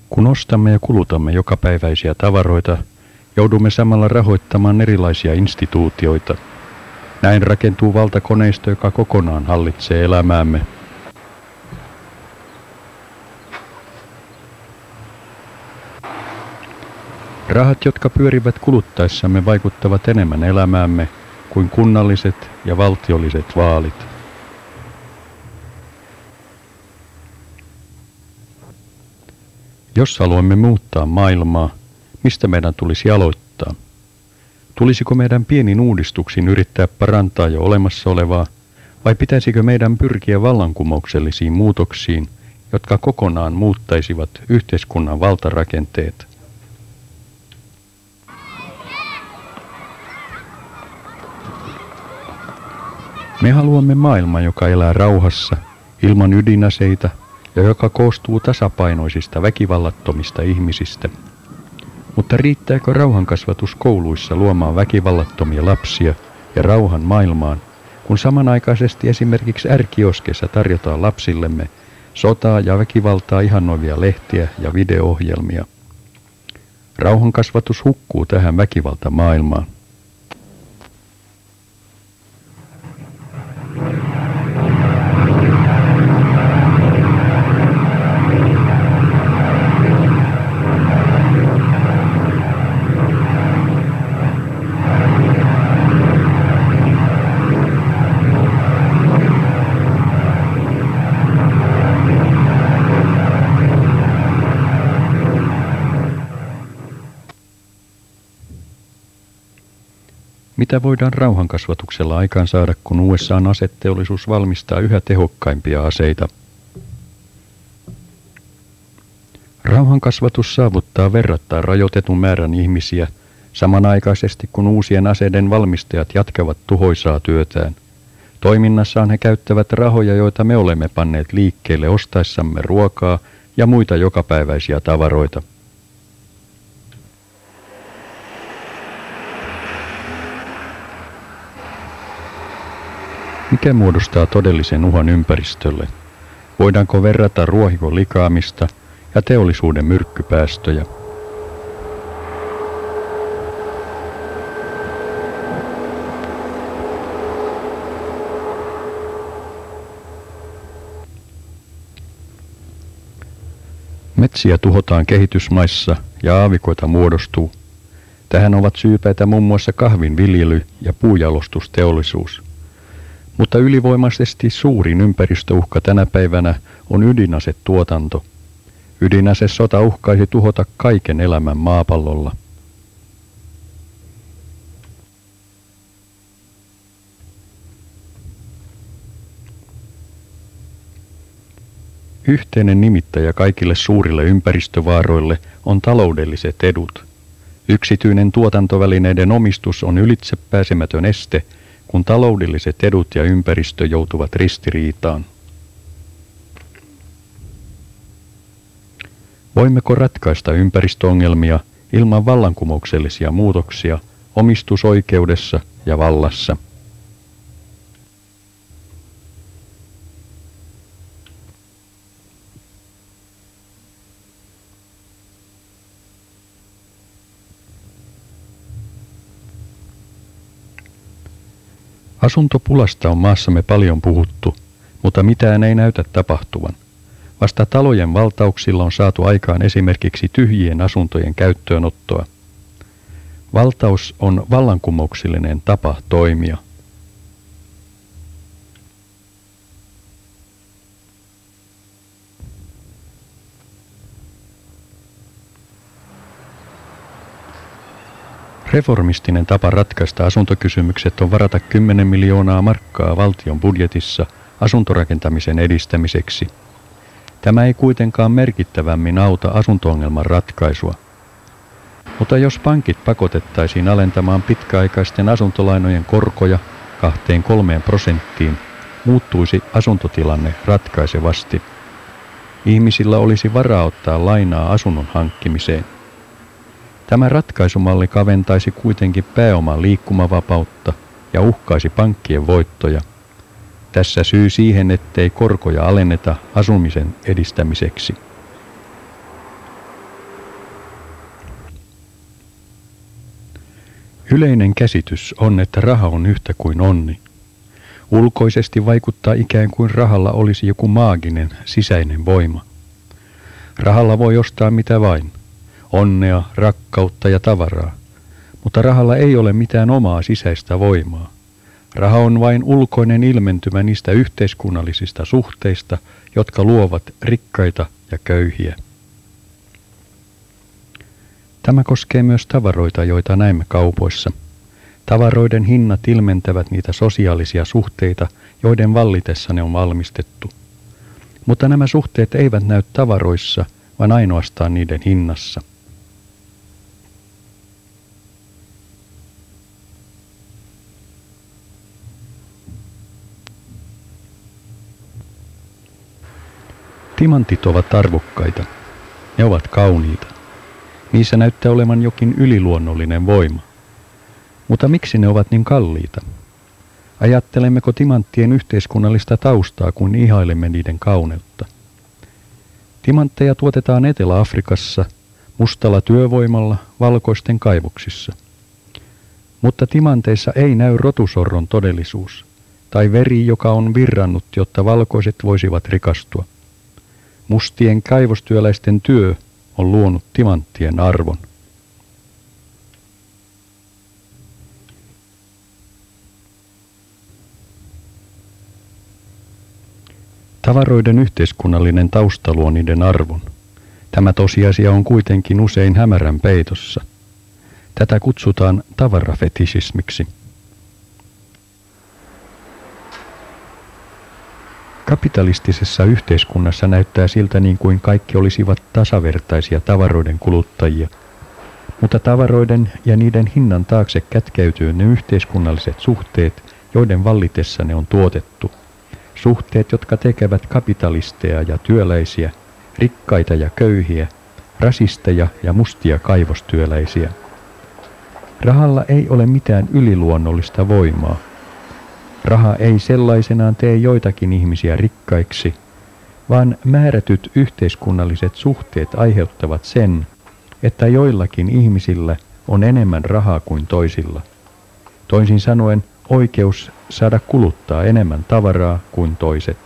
Kun ostamme ja kulutamme jokapäiväisiä tavaroita, joudumme samalla rahoittamaan erilaisia instituutioita. Näin rakentuu valtakoneisto, joka kokonaan hallitsee elämäämme. Rahat, jotka pyörivät kuluttaessamme, vaikuttavat enemmän elämäämme kuin kunnalliset ja valtiolliset vaalit. Jos haluamme muuttaa maailmaa, mistä meidän tulisi aloittaa? Tulisiko meidän pienin uudistuksin yrittää parantaa jo olemassa olevaa, vai pitäisikö meidän pyrkiä vallankumouksellisiin muutoksiin, jotka kokonaan muuttaisivat yhteiskunnan valtarakenteet? Me haluamme maailman, joka elää rauhassa, ilman ydinaseita ja joka koostuu tasapainoisista väkivallattomista ihmisistä. Mutta riittääkö rauhankasvatus kouluissa luomaan väkivallattomia lapsia ja rauhan maailmaan, kun samanaikaisesti esimerkiksi R-kioskessa tarjotaan lapsillemme sotaa ja väkivaltaa ihannoivia lehtiä ja video-ohjelmia? Rauhankasvatus hukkuu tähän väkivaltamaailmaan. Mitä voidaan rauhankasvatuksella aikaansaada, kun USA:n aseteollisuus valmistaa yhä tehokkaimpia aseita? Rauhankasvatus saavuttaa verrattain rajoitetun määrän ihmisiä samanaikaisesti, kun uusien aseiden valmistajat jatkavat tuhoisaa työtään. Toiminnassaan he käyttävät rahoja, joita me olemme panneet liikkeelle ostaessamme ruokaa ja muita jokapäiväisiä tavaroita. Mikä muodostaa todellisen uhan ympäristölle? Voidaanko verrata ruohikon likaamista ja teollisuuden myrkkypäästöjä? Metsiä tuhotaan kehitysmaissa ja aavikoita muodostuu. Tähän ovat syypäitä muun muassa kahvin viljely ja puujalostusteollisuus. Mutta ylivoimaisesti suurin ympäristöuhka tänä päivänä on ydinasetuotanto. Ydinasesota uhkaisi tuhota kaiken elämän maapallolla. Yhteinen nimittäjä kaikille suurille ympäristövaaroille on taloudelliset edut. Yksityinen tuotantovälineiden omistus on ylitsepääsemätön este, kun taloudelliset edut ja ympäristö joutuvat ristiriitaan. Voimmeko ratkaista ympäristöongelmia ilman vallankumouksellisia muutoksia omistusoikeudessa ja vallassa? Asuntopulasta on maassamme paljon puhuttu, mutta mitään ei näytä tapahtuvan. Vasta talojen valtauksilla on saatu aikaan esimerkiksi tyhjien asuntojen käyttöönottoa. Valtaus on vallankumouksellinen tapa toimia. Reformistinen tapa ratkaista asuntokysymykset on varata 10 miljoonaa markkaa valtion budjetissa asuntorakentamisen edistämiseksi. Tämä ei kuitenkaan merkittävämmin auta asunto-ongelman ratkaisua. Mutta jos pankit pakotettaisiin alentamaan pitkäaikaisten asuntolainojen korkoja 2–3%, muuttuisi asuntotilanne ratkaisevasti. Ihmisillä olisi varaa ottaa lainaa asunnon hankkimiseen. Tämä ratkaisumalli kaventaisi kuitenkin pääoman liikkumavapautta ja uhkaisi pankkien voittoja. Tässä syy siihen, ettei korkoja alenneta asumisen edistämiseksi. Yleinen käsitys on, että raha on yhtä kuin onni. Ulkoisesti vaikuttaa ikään kuin rahalla olisi joku maaginen sisäinen voima. Rahalla voi ostaa mitä vain, onnea, rakkautta ja tavaraa, mutta rahalla ei ole mitään omaa sisäistä voimaa. Raha on vain ulkoinen ilmentymä niistä yhteiskunnallisista suhteista, jotka luovat rikkaita ja köyhiä. Tämä koskee myös tavaroita, joita näemme kaupoissa. Tavaroiden hinnat ilmentävät niitä sosiaalisia suhteita, joiden vallitessa ne on valmistettu. Mutta nämä suhteet eivät näy tavaroissa, vaan ainoastaan niiden hinnassa. Timantit ovat arvokkaita. Ne ovat kauniita. Niissä näyttää olevan jokin yliluonnollinen voima. Mutta miksi ne ovat niin kalliita? Ajattelemmeko timanttien yhteiskunnallista taustaa, kun ihailemme niiden kauneutta? Timantteja tuotetaan Etelä-Afrikassa, mustalla työvoimalla, valkoisten kaivoksissa. Mutta timanteissa ei näy rotusorron todellisuus, tai veri, joka on virrannut, jotta valkoiset voisivat rikastua. Mustien kaivostyöläisten työ on luonut timanttien arvon. Tavaroiden yhteiskunnallinen tausta luo niiden arvon. Tämä tosiasia on kuitenkin usein hämärän peitossa. Tätä kutsutaan tavarafetisismiksi. Kapitalistisessa yhteiskunnassa näyttää siltä niin kuin kaikki olisivat tasavertaisia tavaroiden kuluttajia, mutta tavaroiden ja niiden hinnan taakse kätkeytyy ne yhteiskunnalliset suhteet, joiden vallitessa ne on tuotettu. Suhteet, jotka tekevät kapitalisteja ja työläisiä, rikkaita ja köyhiä, rasisteja ja mustia kaivostyöläisiä. Rahalla ei ole mitään yliluonnollista voimaa. Raha ei sellaisenaan tee joitakin ihmisiä rikkaiksi, vaan määrätyt yhteiskunnalliset suhteet aiheuttavat sen, että joillakin ihmisillä on enemmän rahaa kuin toisilla. Toisin sanoen oikeus saada kuluttaa enemmän tavaraa kuin toiset.